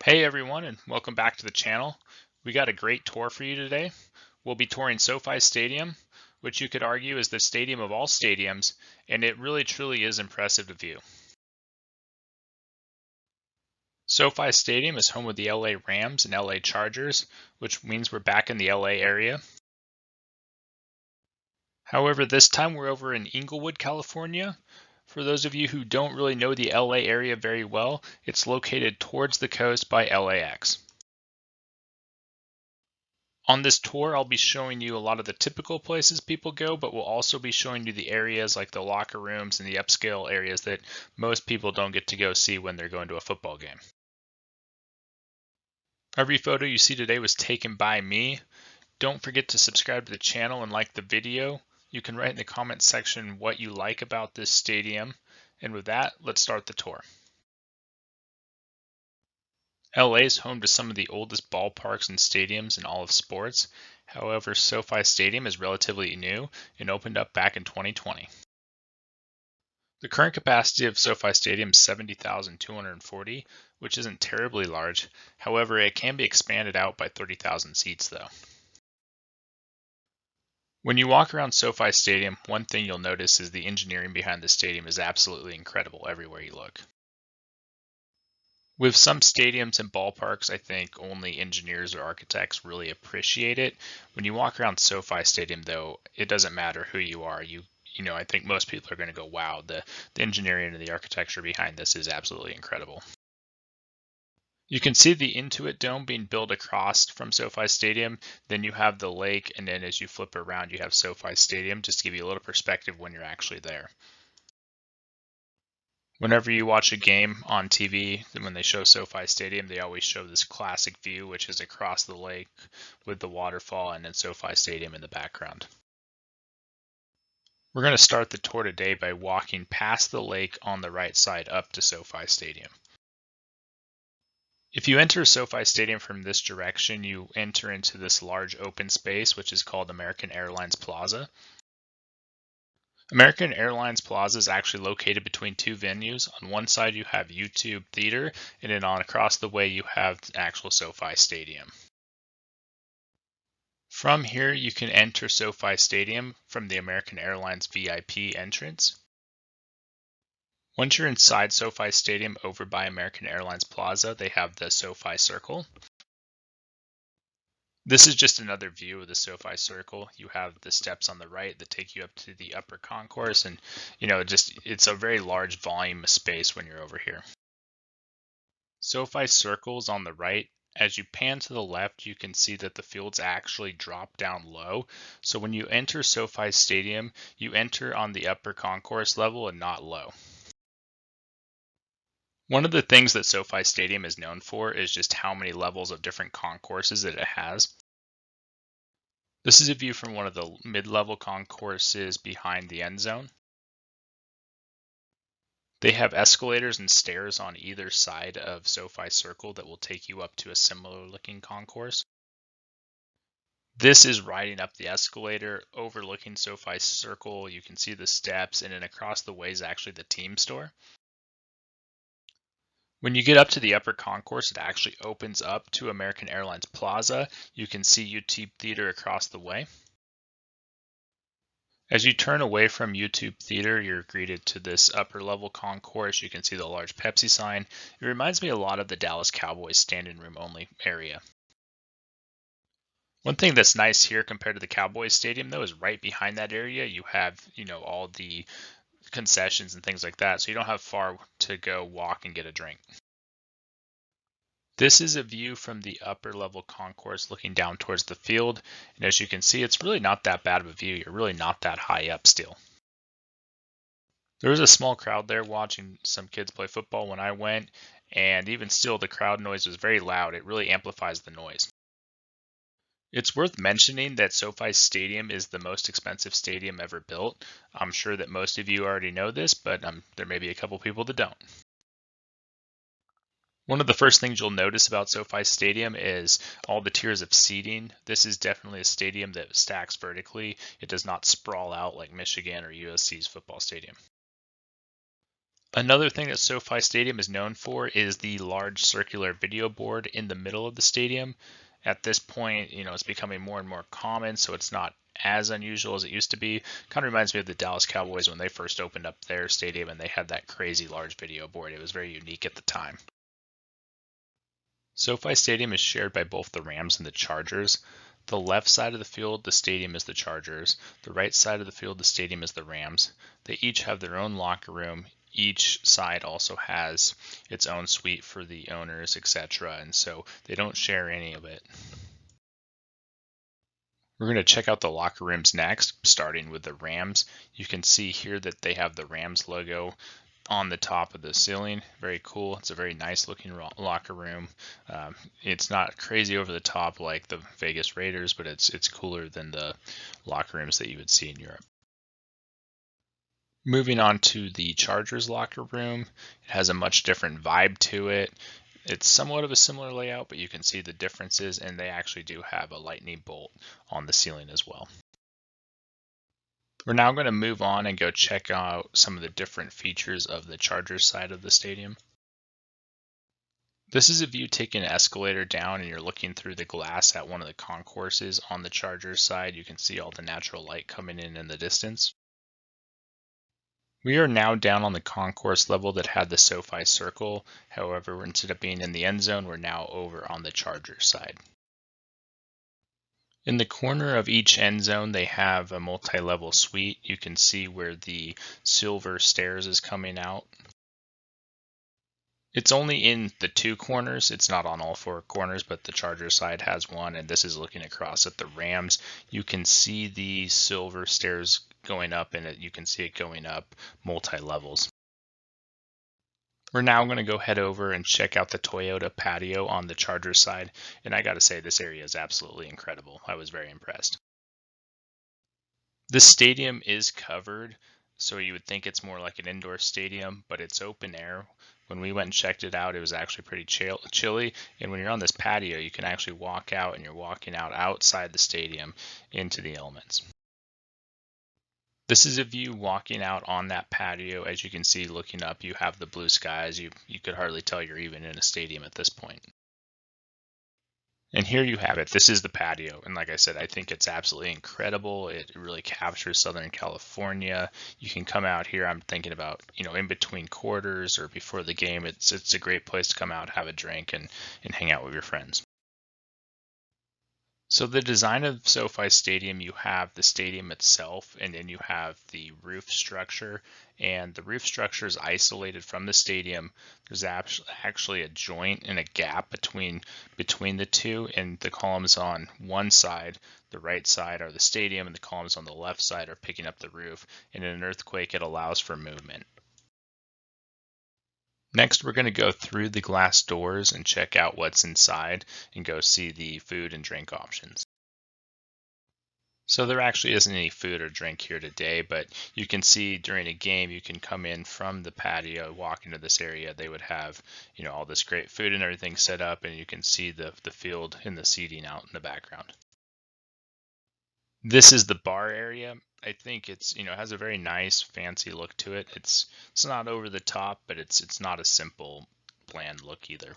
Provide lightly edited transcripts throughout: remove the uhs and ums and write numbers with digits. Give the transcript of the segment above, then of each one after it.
Hey everyone, and welcome back to the channel. We got a great tour for you today. We'll be touring SoFi Stadium, which you could argue is the stadium of all stadiums, and it really truly is impressive to view. SoFi Stadium is home of the LA Rams and LA Chargers, which means we're back in the LA area. However, this time we're over in Inglewood, California. For those of you who don't really know the LA area very well, it's located towards the coast by LAX. On this tour, I'll be showing you a lot of the typical places people go, but we'll also be showing you the areas like the locker rooms and the upscale areas that most people don't get to go see when they're going to a football game. Every photo you see today was taken by me. Don't forget to subscribe to the channel and like the video. You can write in the comments section what you like about this stadium. And with that, let's start the tour. LA is home to some of the oldest ballparks and stadiums in all of sports. However, SoFi Stadium is relatively new and opened up back in 2020. The current capacity of SoFi Stadium is 70,240, which isn't terribly large. However, it can be expanded out by 30,000 seats though. When you walk around SoFi Stadium, one thing you'll notice is the engineering behind the stadium is absolutely incredible everywhere you look. With some stadiums and ballparks, I think only engineers or architects really appreciate it. When you walk around SoFi Stadium, though, it doesn't matter who you are. I think most people are going to go, wow, the engineering and the architecture behind this is absolutely incredible. You can see the Intuit Dome being built across from SoFi Stadium. Then you have the lake, and then as you flip around, you have SoFi Stadium, just to give you a little perspective when you're actually there. Whenever you watch a game on TV, when they show SoFi Stadium, they always show this classic view, which is across the lake with the waterfall and then SoFi Stadium in the background. We're going to start the tour today by walking past the lake on the right side up to SoFi Stadium. If you enter SoFi Stadium from this direction, you enter into this large open space, which is called American Airlines Plaza. American Airlines Plaza is actually located between two venues. On one side you have YouTube Theater, and then across the way you have the actual SoFi Stadium. From here you can enter SoFi Stadium from the American Airlines VIP entrance. Once you're inside SoFi Stadium over by American Airlines Plaza, they have the SoFi Circle. This is just another view of the SoFi Circle. You have the steps on the right that take you up to the upper concourse, and it's a very large volume of space when you're over here. SoFi Circle is on the right. As you pan to the left, you can see that the fields actually drop down low. So when you enter SoFi Stadium, you enter on the upper concourse level and not low. One of the things that SoFi Stadium is known for is just how many levels of different concourses that it has. This is a view from one of the mid-level concourses behind the end zone. They have escalators and stairs on either side of SoFi Circle that will take you up to a similar looking concourse. This is riding up the escalator overlooking SoFi Circle. You can see the steps, and then across the way is actually the team store. When you get up to the upper concourse, it actually opens up to American Airlines Plaza. You can see YouTube Theater across the way. As you turn away from YouTube Theater, you're greeted to this upper level concourse. You can see the large Pepsi sign. It reminds me a lot of the Dallas Cowboys standing room only area. One thing that's nice here compared to the Cowboys Stadium, though, is right behind that area you have, all the concessions and things like that, so you don't have far to go walk and get a drink. This is a view from the upper level concourse looking down towards the field, and as you can see, it's really not that bad of a view. You're really not that high up still. There was a small crowd there watching some kids play football when I went, and even still the crowd noise was very loud. It really amplifies the noise. It's worth mentioning that SoFi Stadium is the most expensive stadium ever built. I'm sure that most of you already know this, but there may be a couple people that don't. One of the first things you'll notice about SoFi Stadium is all the tiers of seating. This is definitely a stadium that stacks vertically. It does not sprawl out like Michigan or USC's football stadium. Another thing that SoFi Stadium is known for is the large circular video board in the middle of the stadium. At this point, it's becoming more and more common, so it's not as unusual as it used to be. Kind of reminds me of the Dallas Cowboys when they first opened up their stadium and they had that crazy large video board. It was very unique at the time. SoFi Stadium is shared by both the Rams and the Chargers. The left side of the field, the stadium is the Chargers. The right side of the field, the stadium is the Rams. They each have their own locker room. Each side also has its own suite for the owners, etc. And so they don't share any of it. We're going to check out the locker rooms next, starting with the Rams. You can see here that they have the Rams logo on the top of the ceiling. Very cool. It's a very nice looking locker room. It's not crazy over the top like the Vegas Raiders, but it's cooler than the locker rooms that you would see in Europe. Moving on to the Chargers locker room, it has a much different vibe to it. It's somewhat of a similar layout, but you can see the differences, and they actually do have a lightning bolt on the ceiling as well. We're now going to move on and go check out some of the different features of the Chargers side of the stadium. This is a view taking an escalator down, and you're looking through the glass at one of the concourses on the Chargers side. You can see all the natural light coming in the distance. We are now down on the concourse level that had the SoFi circle. However, instead of being in the end zone, we're now over on the Chargers side. In the corner of each end zone, they have a multi-level suite. You can see where the silver stairs is coming out. It's only in the two corners. It's not on all four corners, but the Charger side has one, and this is looking across at the Rams. You can see the silver stairs going up, and you can see it going up multi-levels. We're now going to go head over and check out the Toyota patio on the Charger side, and I got to say this area is absolutely incredible. I was very impressed. This stadium is covered, so you would think it's more like an indoor stadium, but it's open air. When we went and checked it out, it was actually pretty chilly, and when you're on this patio, you can actually walk out, and you're walking out outside the stadium into the elements. This is a view walking out on that patio. As you can see, looking up, you have the blue skies. You could hardly tell you're even in a stadium at this point. And here you have it. This is the patio. And like I said, I think it's absolutely incredible. It really captures Southern California. You can come out here. I'm thinking about, in between quarters or before the game. It's a great place to come out, have a drink, and hang out with your friends. So the design of SoFi Stadium, you have the stadium itself, and then you have the roof structure, and the roof structure is isolated from the stadium. There's actually a joint and a gap between the two, and the columns on one side, the right side, are the stadium, and the columns on the left side are picking up the roof. And in an earthquake, it allows for movement. Next, we're going to go through the glass doors and check out what's inside and go see the food and drink options. So there actually isn't any food or drink here today, but you can see during a game, you can come in from the patio, walk into this area. They would have, all this great food and everything set up, and you can see the field and the seating out in the background. This is the bar area. I think it's, has a very nice, fancy look to it. It's not over the top, but it's not a simple, bland look either.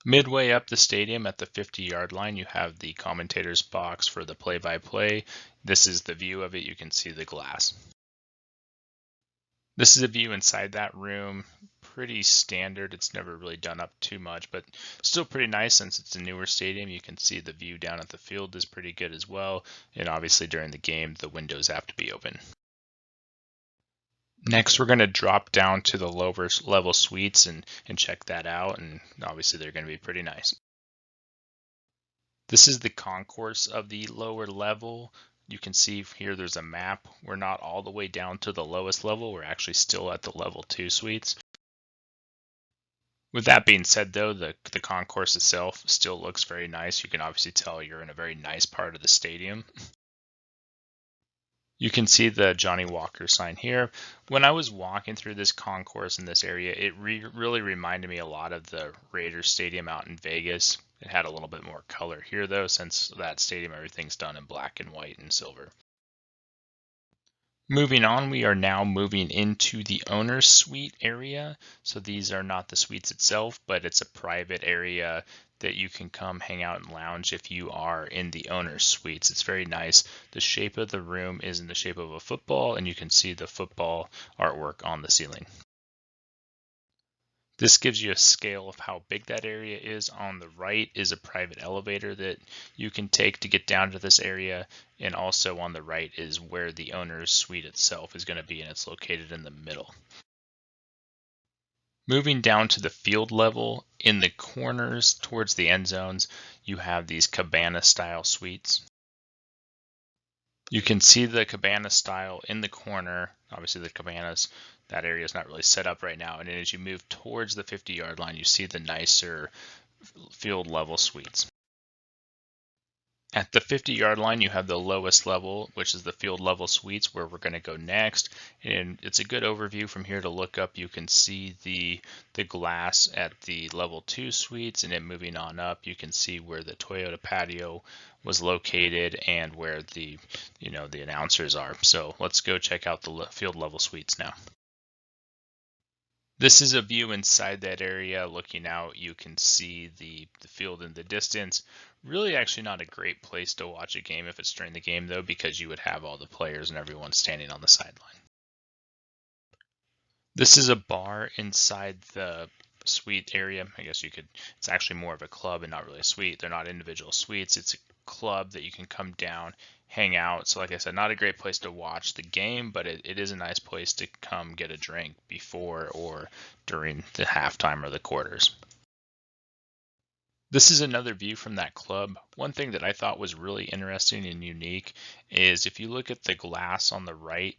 Midway up the stadium at the 50-yard line, you have the commentator's box for the play-by-play. This is the view of it. You can see the glass. This is a view inside that room. Pretty standard. It's never really done up too much, but still pretty nice since it's a newer stadium. You can see the view down at the field is pretty good as well. And obviously during the game, the windows have to be open. Next, we're going to drop down to the lower level suites and check that out. And obviously they're going to be pretty nice. This is the concourse of the lower level. You can see here there's a map. We're not all the way down to the lowest level. We're actually still at the level 2 suites. With that being said, though, the concourse itself still looks very nice. You can obviously tell you're in a very nice part of the stadium. You can see the Johnny Walker sign here. When I was walking through this concourse in this area, it really reminded me a lot of the Raiders Stadium out in Vegas. It had a little bit more color here, though, since that stadium, everything's done in black and white and silver. Moving on, we are now moving into the owner's suite area. So these are not the suites itself, but it's a private area that you can come hang out and lounge if you are in the owner's suites. It's very nice. The shape of the room is in the shape of a football, and you can see the football artwork on the ceiling. This gives you a scale of how big that area is. On the right is a private elevator that you can take to get down to this area. And also on the right is where the owner's suite itself is going to be, and it's located in the middle. Moving down to the field level, in the corners towards the end zones, you have these cabana style suites. You can see the cabana style in the corner. Obviously the cabanas, that area is not really set up right now. And then as you move towards the 50-yard line, you see the nicer field level suites. At the 50-yard line, you have the lowest level, which is the field level suites, where we're going to go next. And it's a good overview from here to look up. You can see the glass at the level 2 suites, and then moving on up, you can see where the Toyota patio was located and where the announcers are. So let's go check out the field level suites now. This is a view inside that area. Looking out, you can see the field in the distance. Really actually not a great place to watch a game if it's during the game though, because you would have all the players and everyone standing on the sideline. This is a bar inside the suite area. I guess it's actually more of a club and not really a suite. They're not individual suites. It's a club that you can come down, hang out. So like I said, not a great place to watch the game, but it is a nice place to come get a drink before or during the halftime or the quarters. This is another view from that club. One thing that I thought was really interesting and unique is if you look at the glass on the right,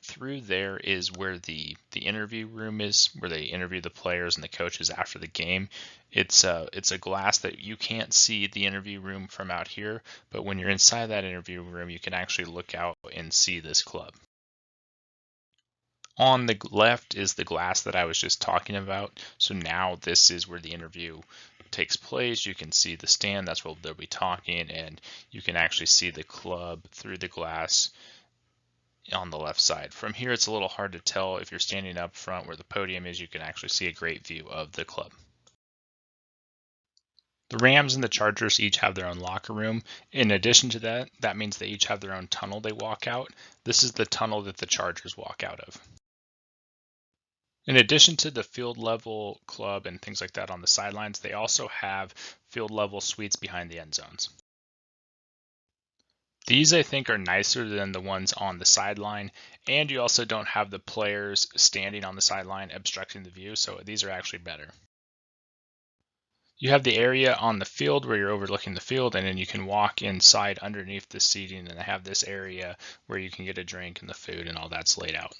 through there is where the interview room is, where they interview the players and the coaches after the game. It's a glass that you can't see the interview room from out here, but when you're inside that interview room, you can actually look out and see this club. On the left is the glass that I was just talking about. So now this is where the interview takes place. You can see the stand, that's where they'll be talking, and you can actually see the club through the glass on the left side. From here, it's a little hard to tell. If you're standing up front where the podium is, you can actually see a great view of the club. The Rams and the Chargers each have their own locker room. In addition to that, that means they each have their own tunnel they walk out. This is the tunnel that the Chargers walk out of. In addition to the field level club and things like that on the sidelines, they also have field level suites behind the end zones. These I think are nicer than the ones on the sideline, and you also don't have the players standing on the sideline obstructing the view, so these are actually better. You have the area on the field where you're overlooking the field, and then you can walk inside underneath the seating and have this area where you can get a drink and the food and all that's laid out.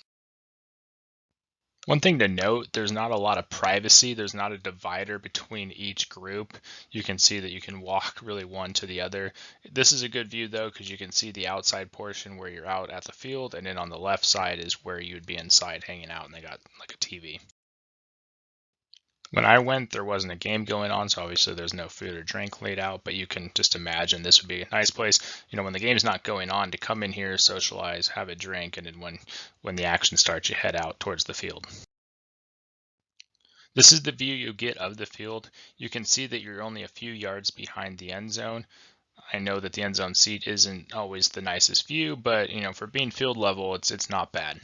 One thing to note, there's not a lot of privacy. There's not a divider between each group. You can see that you can walk really one to the other. This is a good view though, because you can see the outside portion where you're out at the field, and then on the left side is where you'd be inside hanging out, and they got like a TV. When I went, there wasn't a game going on, so obviously there's no food or drink laid out, but you can just imagine this would be a nice place, when the game's not going on, to come in here, socialize, have a drink, and then when the action starts, you head out towards the field. This is the view you get of the field. You can see that you're only a few yards behind the end zone. I know that the end zone seat isn't always the nicest view, but for being field level, it's not bad.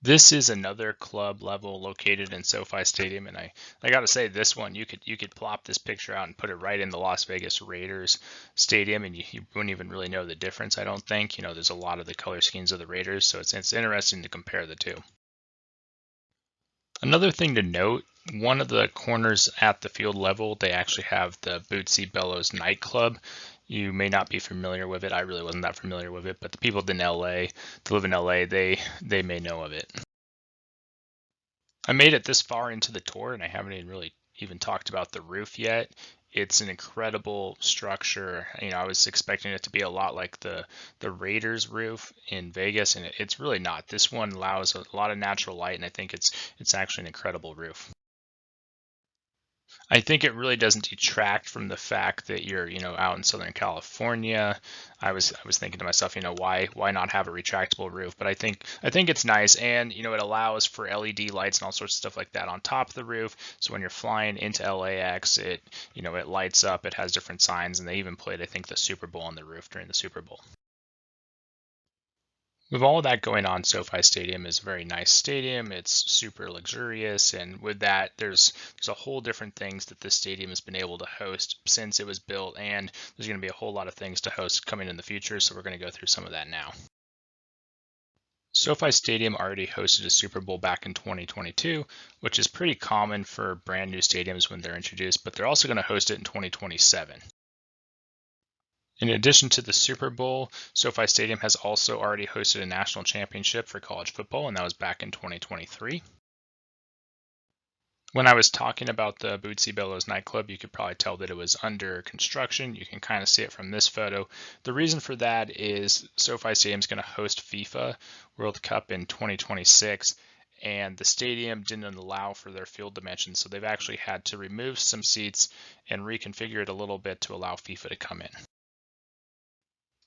This is another club level located in SoFi Stadium, and I got to say, this one you could plop this picture out and put it right in the Las Vegas Raiders stadium, and you wouldn't even really know the difference. I don't think. There's a lot of the color schemes of the Raiders, so it's interesting to compare the two. Another thing to note, one of the corners at the field level, they actually have the Bootsy Bellows nightclub. You may not be familiar with it. I really wasn't that familiar with it, but the people in LA, that live in LA, they may know of it. I made it this far into the tour, and I haven't even talked about the roof yet. It's an incredible structure. I was expecting it to be a lot like the Raiders roof in Vegas, and it's really not. This one allows a lot of natural light, and I think it's actually an incredible roof. I think it really doesn't detract from the fact that you're, out in Southern California. I was thinking to myself, why not have a retractable roof? But I think it's nice, and it allows for LED lights and all sorts of stuff like that on top of the roof. So when you're flying into LAX, it lights up. It has different signs, and they even played, I think, the Super Bowl on the roof during the Super Bowl. With all of that going on, SoFi Stadium is a very nice stadium. It's super luxurious, and with that, there's a whole different things that this stadium has been able to host since it was built, and there's going to be a whole lot of things to host coming in the future. So we're going to go through some of that now. SoFi Stadium already hosted a Super Bowl back in 2022, which is pretty common for brand new stadiums when they're introduced, but they're also going to host it in 2027. In addition to the Super Bowl, SoFi Stadium has also already hosted a national championship for college football, and that was back in 2023. When I was talking about the Bootsy Bellows nightclub, you could probably tell that it was under construction. You can kind of see it from this photo. The reason for that is SoFi Stadium is going to host FIFA World Cup in 2026, and the stadium didn't allow for their field dimensions, so they've actually had to remove some seats and reconfigure it a little bit to allow FIFA to come in.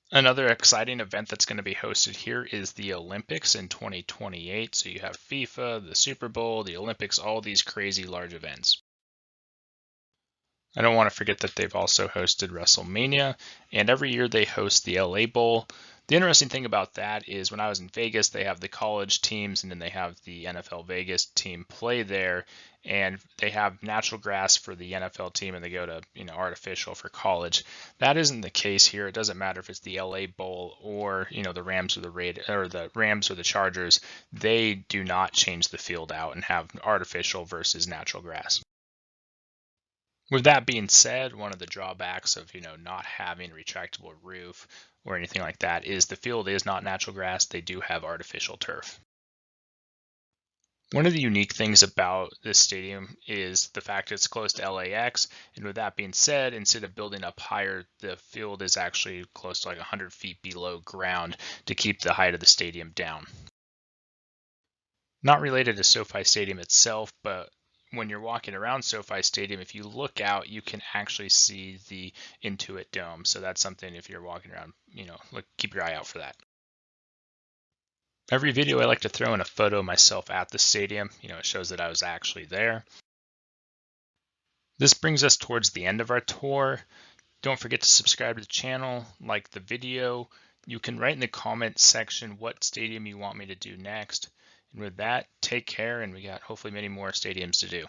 Another exciting event that's going to be hosted here is the Olympics in 2028. So you have FIFA, the Super Bowl, the Olympics, all these crazy large events. I don't want to forget that they've also hosted WrestleMania, and every year they host the LA Bowl. The interesting thing about that is when I was in Vegas, they have the college teams and then they have the NFL Vegas team play there, and they have natural grass for the NFL team and they go to, artificial for college. That isn't the case here. It doesn't matter if it's the LA Bowl or, the Rams or the Rams or the Chargers. They do not change the field out and have artificial versus natural grass. With that being said, one of the drawbacks of, not having a retractable roof or anything like that is the field is not natural grass. They do have artificial turf. One of the unique things about this stadium is the fact it's close to LAX. And with that being said, instead of building up higher, the field is actually close to like 100 feet below ground to keep the height of the stadium down. Not related to SoFi Stadium itself, but when you're walking around SoFi Stadium, if you look out, you can actually see the Intuit Dome. So that's something if you're walking around, keep your eye out for that. Every video I like to throw in a photo of myself at the stadium. It shows that I was actually there. This brings us towards the end of our tour. Don't forget to subscribe to the channel, like the video. You can write in the comment section what stadium you want me to do next. And with that, take care, and we got hopefully many more stadiums to do.